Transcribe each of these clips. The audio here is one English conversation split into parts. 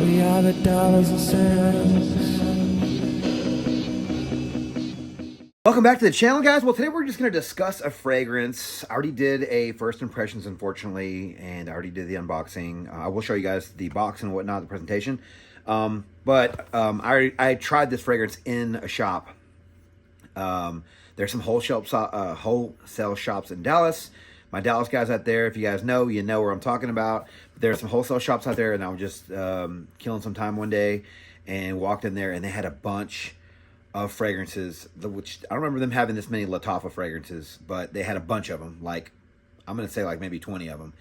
We are the dollars and cents. Welcome back to the channel, guys. Well, today we're just going to discuss a fragrance. I already did a first impressions, unfortunately, and I already did the unboxing. I will show you guys the box and whatnot, the presentation. I tried this fragrance in a shop. There's some wholesale shops in Dallas. My Dallas guys out there, if you guys know, you know where I'm talking about. There's some wholesale shops out there, and I was just killing some time one day and walked in there, and they had a bunch of fragrances, which I don't remember them having this many Lattafa fragrances, but they had a bunch of them. Like, I'm going to say like maybe 20 of them.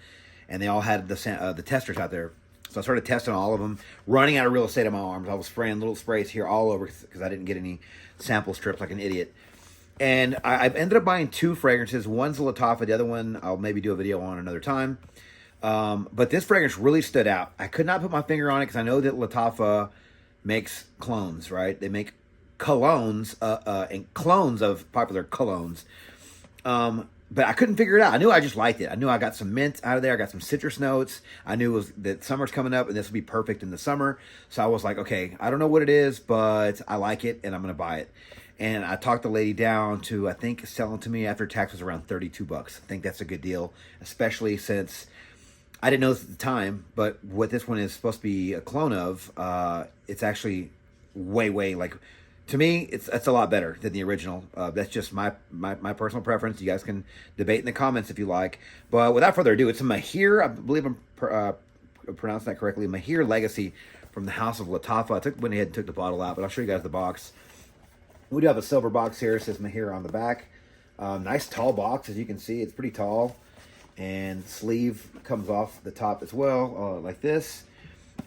And they all had the testers out there. So I started testing all of them, running out of real estate on my arms. I was spraying little sprays here all over because I didn't get any sample strips like an idiot. And I ended up buying two fragrances. One's Lattafa, the other one I'll maybe do a video on another time. But this fragrance really stood out. I could not put my finger on it because I know that Lattafa makes clones, right? They make colognes and clones of popular colognes. But I couldn't figure it out. I knew I just liked it. I knew I got some mint out of there. I got some citrus notes. I knew that summer's coming up and this would be perfect in the summer. So I was like, okay, I don't know what it is, but I like it and I'm going to buy it. And I talked the lady down to, I think, selling to me after tax was around 32 bucks. I think that's a good deal, especially since I didn't know this at the time, but what this one is supposed to be a clone of, it's actually way, like, to me, it's a lot better than the original. That's just my personal preference. You guys can debate in the comments if you like. But without further ado, it's a Maahir. I believe I'm pronouncing that correctly. Maahir Legacy from the House of Lattafa. I went ahead and took the bottle out, but I'll show you guys the box. We do have a silver box here. It says Maahir on the back. Nice tall box, as you can see. It's pretty tall. And sleeve comes off the top as well, like this.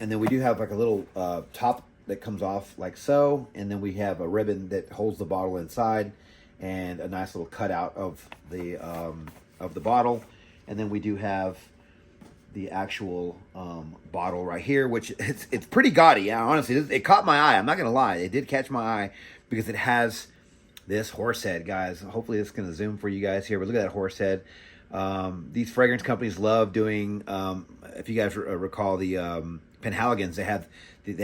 And then we do have like a little top that comes off like so, and then we have a ribbon that holds the bottle inside, and a nice little cutout of the bottle. And then we do have the actual bottle right here, which it's pretty gaudy. Yeah, honestly, it caught my eye. I'm not gonna lie, it did catch my eye because it has this horse head, guys. Hopefully, it's gonna zoom for you guys here, but look at that horse head. These fragrance companies love doing. If you guys recall the Penhaligon's, they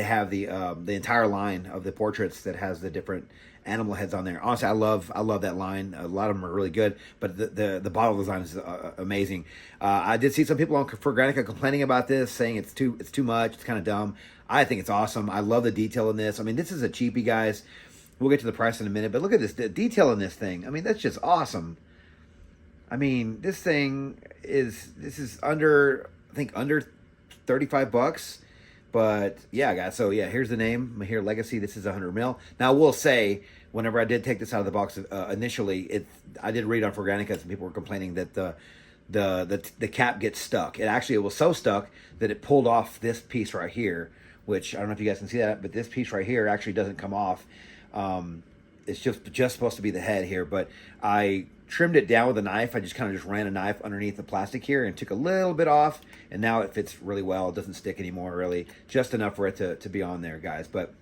have the entire line of the portraits that has the different animal heads on there. Honestly, I love that line. A lot of them are really good, but the bottle design is amazing. I did see some people on Forgranica complaining about this, saying it's too much, it's kind of dumb. I think it's awesome. I love the detail in this. I mean, this is a cheapie, guys. We'll get to the price in a minute, but look at this, the detail in this thing. I mean, that's just awesome. I mean, this is under, I think, under 35 bucks. But yeah, guys, so yeah, here's the name, Maahir Legacy. This is 100 mil. Now, I will say, whenever I did take this out of the box initially, I did read on Forgranica, and people were complaining that the cap gets stuck. It was so stuck that it pulled off this piece right here, which I don't know if you guys can see that, but this piece right here actually doesn't come off. It's just supposed to be the head here, but I trimmed it down with a knife. I just kind of ran a knife underneath the plastic here and took a little bit off, and now it fits really well. It doesn't stick anymore, really. Just enough for it to be on there, guys. But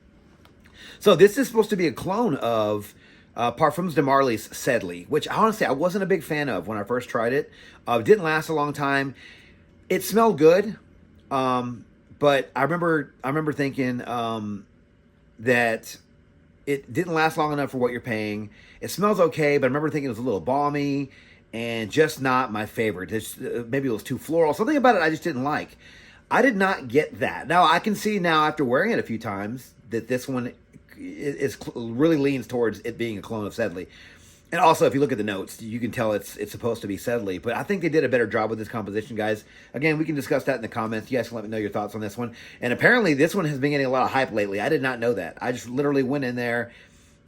so this is supposed to be a clone of Parfums de Marly's Sedley, which honestly I wasn't a big fan of when I first tried it. It didn't last a long time. It smelled good, but I remember thinking that it didn't last long enough for what you're paying. It smells okay, but I remember thinking it was a little balmy and just not my favorite. Maybe it was too floral. Something about it I just didn't like. I did not get that. Now, I can see now after wearing it a few times that this one really leans towards it being a clone of Sedley. And also, if you look at the notes, you can tell it's supposed to be Sedley. But I think they did a better job with this composition, guys. Again, we can discuss that in the comments. You guys can let me know your thoughts on this one. And apparently, this one has been getting a lot of hype lately. I did not know that. I just literally went in there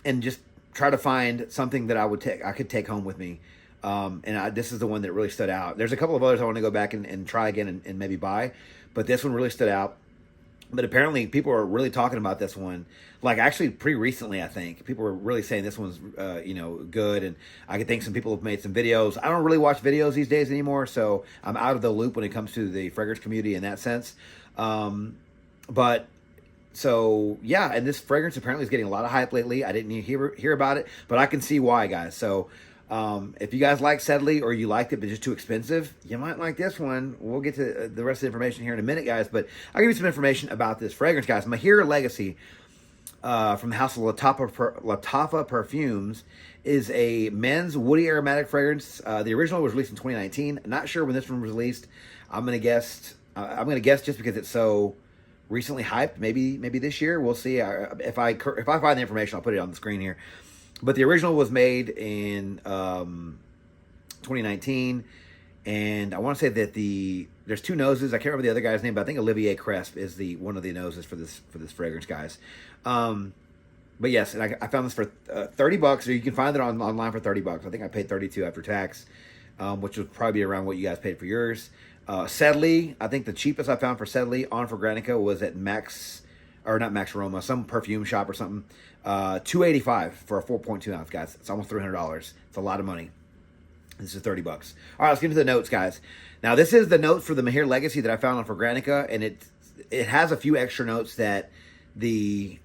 and just tried to find something that I could take home with me. This is the one that really stood out. There's a couple of others I want to go back and try again and maybe buy. But this one really stood out. But apparently people are really talking about this one, like actually pretty recently, I think. People were really saying this one's, good. And I could think some people have made some videos. I don't really watch videos these days anymore, so I'm out of the loop when it comes to the fragrance community in that sense. But so, yeah, and this fragrance apparently is getting a lot of hype lately. I didn't hear about it, but I can see why, guys. So If you guys like Sedley or you liked it but just too expensive, you might like this one. We'll get to the rest of the information here in a minute, guys. But I'll give you some information about this fragrance, guys. Maahir Legacy from the house of Lattafa Perfumes is a men's woody aromatic fragrance. The original was released in 2019. Not sure when this one was released. I'm gonna guess. Just because it's so recently hyped. Maybe this year. We'll see. If I find the information, I'll put it on the screen here. But the original was made in 2019, and I want to say that there's two noses. I can't remember the other guy's name, but I think Olivier Cresp is one of the noses for this fragrance, guys. But yes, and I found this for $30, or you can find it online for $30. I think I paid $32 after tax, which would probably be around what you guys paid for yours. Sedley, I think the cheapest I found for Sedley on Fragrantica was at not Max Aroma, some perfume shop or something. $285 for a 4.2 ounce, guys. It's almost $300. It's a lot of money. This is $30. All right, let's get into the notes, guys. Now, this is the notes for the Maahir Legacy that I found on Fragrantica, and it has a few extra notes that the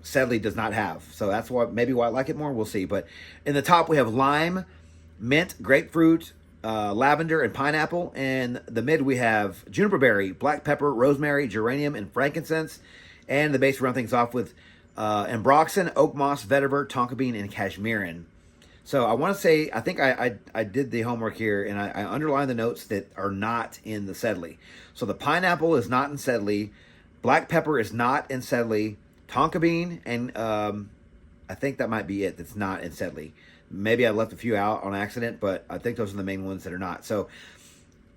Sedley does not have. So that's maybe why I like it more. We'll see. But in the top, we have lime, mint, grapefruit, lavender, and pineapple. And the mid, we have juniper berry, black pepper, rosemary, geranium, and frankincense. And the base, we run things off with ambroxan, oak moss, vetiver, tonka bean, and cashmerean. So I want to say, I think I did the homework here, and I underlined the notes that are not in the Sedley. So the pineapple is not in Sedley, black pepper is not in Sedley, tonka bean, and I think that might be it that's not in Sedley. Maybe I left a few out on accident, but I think those are the main ones that are not. So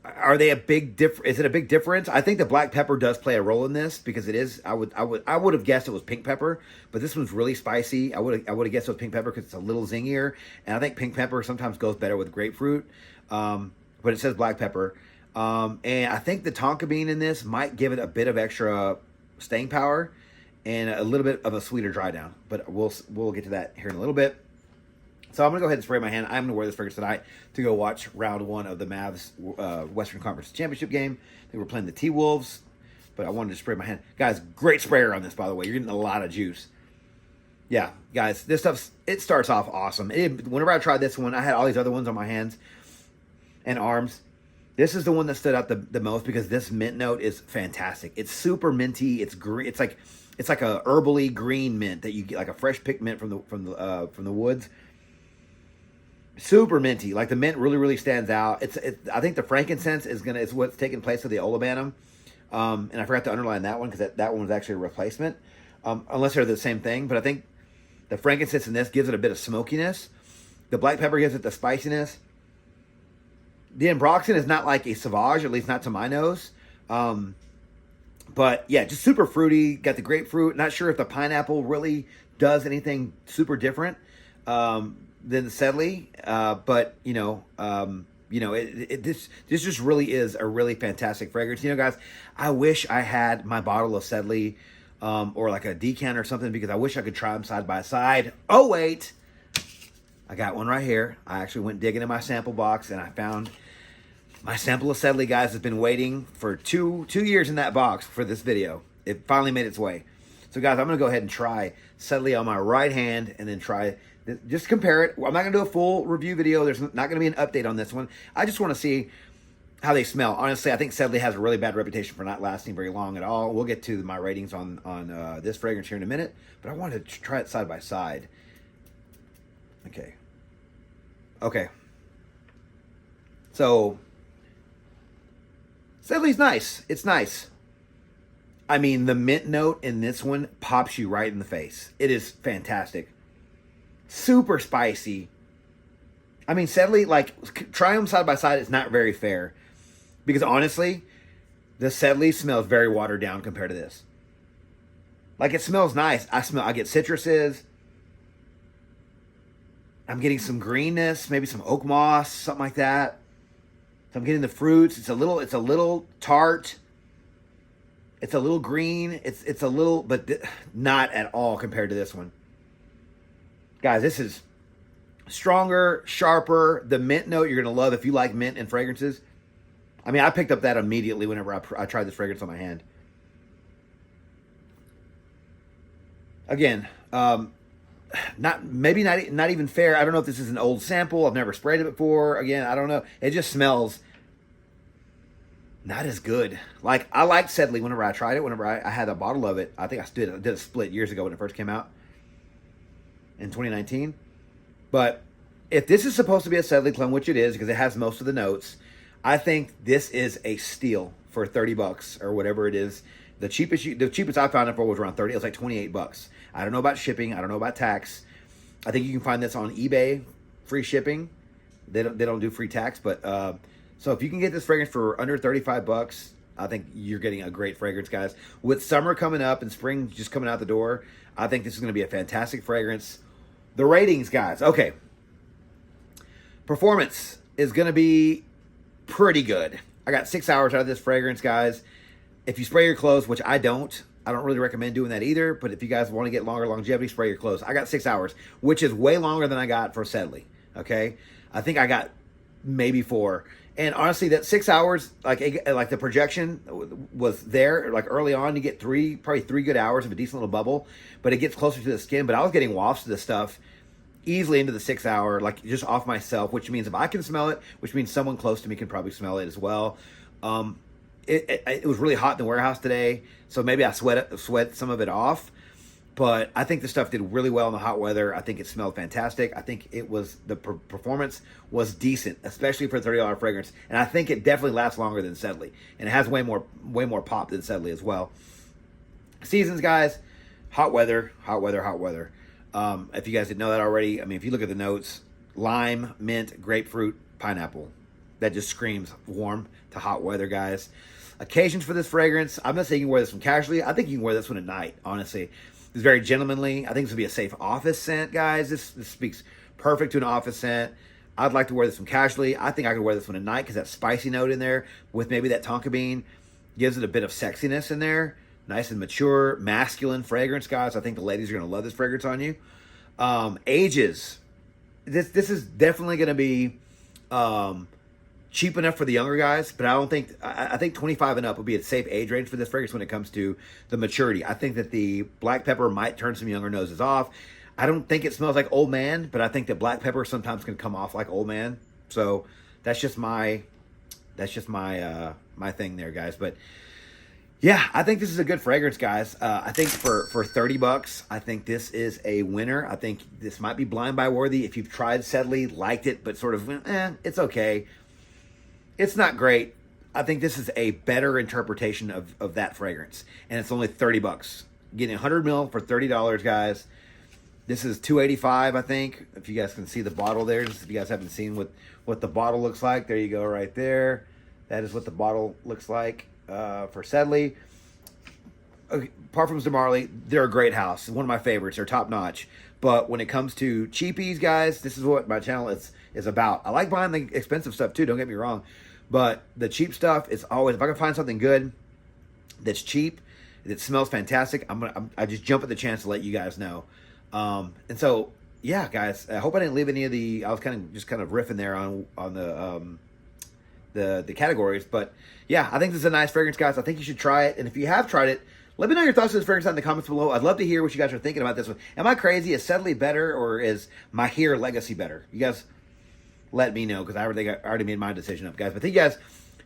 are they a big difference? Is it a big difference? I think the black pepper does play a role in this because it is. I would have guessed it was pink pepper, but this one's really spicy. I would have guessed it was pink pepper because it's a little zingier, and I think pink pepper sometimes goes better with grapefruit. But it says black pepper, and I think the tonka bean in this might give it a bit of extra staying power and a little bit of a sweeter dry down. But we'll get to that here in a little bit. So I'm going to go ahead and spray my hand. I'm going to wear this fragrance tonight to go watch round one of the Mavs Western Conference Championship game. They were playing the T-Wolves, but I wanted to spray my hand. Guys, great sprayer on this, by the way. You're getting a lot of juice. Yeah, guys, this stuff, it starts off awesome. Whenever I tried this one, I had all these other ones on my hands and arms. This is the one that stood out the most because this mint note is fantastic. It's super minty. It's green. It's like a herbally green mint that you get, like a fresh picked mint from the woods. Super minty, like the mint really stands out. I think the frankincense is what's taking place of the olibanum, and I forgot to underline that one because that one was actually a replacement, unless they're the same thing. But I think the frankincense in this gives it a bit of smokiness. The black pepper gives it the spiciness. The ambroxan is not like a sauvage, at least not to my nose. But yeah, just super fruity. Got the grapefruit. Not sure if the pineapple really does anything super different than the Sedley, but this just really is a really fantastic fragrance. Guys, I wish I had my bottle of Sedley or like a decanter or something because I wish I could try them side by side. Oh wait, I got one right here. I actually went digging in my sample box and I found my sample of Sedley, guys. Has been waiting for two years in that box for this video. It finally made its way. So guys, I'm gonna go ahead and try Sedley on my right hand and then try. Just compare it. I'm not going to do a full review video. There's not going to be an update on this one. I just want to see how they smell. Honestly, I think Sedley has a really bad reputation for not lasting very long at all. We'll get to my ratings on this fragrance here in a minute, but I wanted to try it side by side. Okay. So, Sedley's nice. It's nice. I mean, the mint note in this one pops you right in the face. It is fantastic. Super spicy. I mean, Sedley, like, try them side by side. It's not very fair. Because honestly, the Sedley smells very watered down compared to this. Like, it smells nice. I get citruses. I'm getting some greenness, maybe some oak moss, something like that. So I'm getting the fruits. It's a little tart. It's a little green. It's a little, but not at all compared to this one. Guys, this is stronger, sharper. The mint note you're going to love if you like mint and fragrances. I mean, I picked up that immediately whenever I tried this fragrance on my hand. Again, not even fair. I don't know if this is an old sample. I've never sprayed it before. Again, I don't know. It just smells not as good. Like, I liked Sedley whenever I tried it. Whenever I had a bottle of it, I think I did a split years ago when it first came out in 2019. But if this is supposed to be a Sedley clone, which it is because it has most of the notes, I think this is a steal for $30 or whatever it is. The cheapest I found it for was around 30. It was like $28. I don't know about shipping. I don't know about tax. I think you can find this on eBay, free shipping. They don't do free tax, but so if you can get this fragrance for under $35, I think you're getting a great fragrance, guys. With summer coming up and spring just coming out the door, I think this is going to be a fantastic fragrance. The ratings, guys. Okay. Performance is going to be pretty good. I got 6 hours out of this fragrance, guys. If you spray your clothes, which I don't really recommend doing that either. But if you guys want to get longer longevity, spray your clothes. I got 6 hours, which is way longer than I got for Sedley. Okay, I think I got maybe 4. And honestly, that 6 hours, like the projection was there. Like early on, you get probably 3 good hours of a decent little bubble, but it gets closer to the skin. But I was getting wafts of this stuff easily into the 6 hour, like just off myself, which means if I can smell it, which means someone close to me can probably smell it as well. It was really hot in the warehouse today, so maybe I sweat some of it off. But I think the stuff did really well in the hot weather. I think it smelled fantastic. I think the performance was decent, especially for a $30 fragrance. And I think it definitely lasts longer than Sedley, and it has way more pop than Sedley as well. Seasons, guys, hot weather. If you guys didn't know that already, I mean, if you look at the notes, lime, mint, grapefruit, pineapple. That just screams warm to hot weather, guys. Occasions for this fragrance, I'm not saying you can wear this one casually. I think you can wear this one at night, honestly. It's very gentlemanly. I think this would be a safe office scent, guys. This speaks perfect to an office scent. I'd like to wear this one casually. I think I could wear this one at night because that spicy note in there with maybe that tonka bean gives it a bit of sexiness in there. Nice and mature, masculine fragrance, guys. I think the ladies are going to love this fragrance on you. Ages. This is definitely going to be cheap enough for the younger guys, but I think 25 and up would be a safe age range for this fragrance when it comes to the maturity. I think that the black pepper might turn some younger noses off. I don't think it smells like old man, but I think that black pepper sometimes can come off like old man. So that's just my thing there, guys. But yeah, I think this is a good fragrance, guys. I think for $30, I think this is a winner. I think this might be blind buy worthy. If you've tried Sedley, liked it, but sort of, it's okay. It's not great. I think this is a better interpretation of that fragrance. And it's only $30. Getting 100 ml for $30, guys. This is $2.85, I think. If you guys can see the bottle there. Just if you guys haven't seen what the bottle looks like. There you go right there. That is what the bottle looks like for Sedley. Parfums de Marly, they're a great house. One of my favorites. They're top notch. But when it comes to cheapies, guys, this is what my channel is about. I like buying the expensive stuff too, don't get me wrong. But the cheap stuff is always, if I can find something good that's cheap, that smells fantastic, I just jump at the chance to let you guys know. And so, yeah, guys, I hope I didn't leave any of I was kind of riffing there on the categories. But yeah, I think this is a nice fragrance, guys. I think you should try it. And if you have tried it, let me know your thoughts on this fragrance in the comments below. I'd love to hear what you guys are thinking about this one. Am I crazy? Is Sedley better, or is Maahir Legacy better? You guys let me know, because I already made my decision up, guys. But thank you guys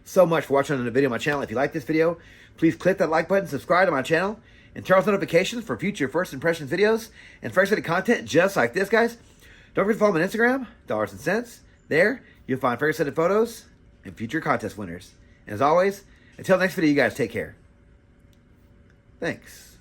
so much for watching the video on my channel. If you like this video, please click that like button, subscribe to my channel, and turn on notifications for future first impressions videos and fresh content just like this, guys. Don't forget to follow me on Instagram, Dollars and Cents. There, you'll find fragrance scented photos and future contest winners. And as always, until next video, you guys take care. Thanks.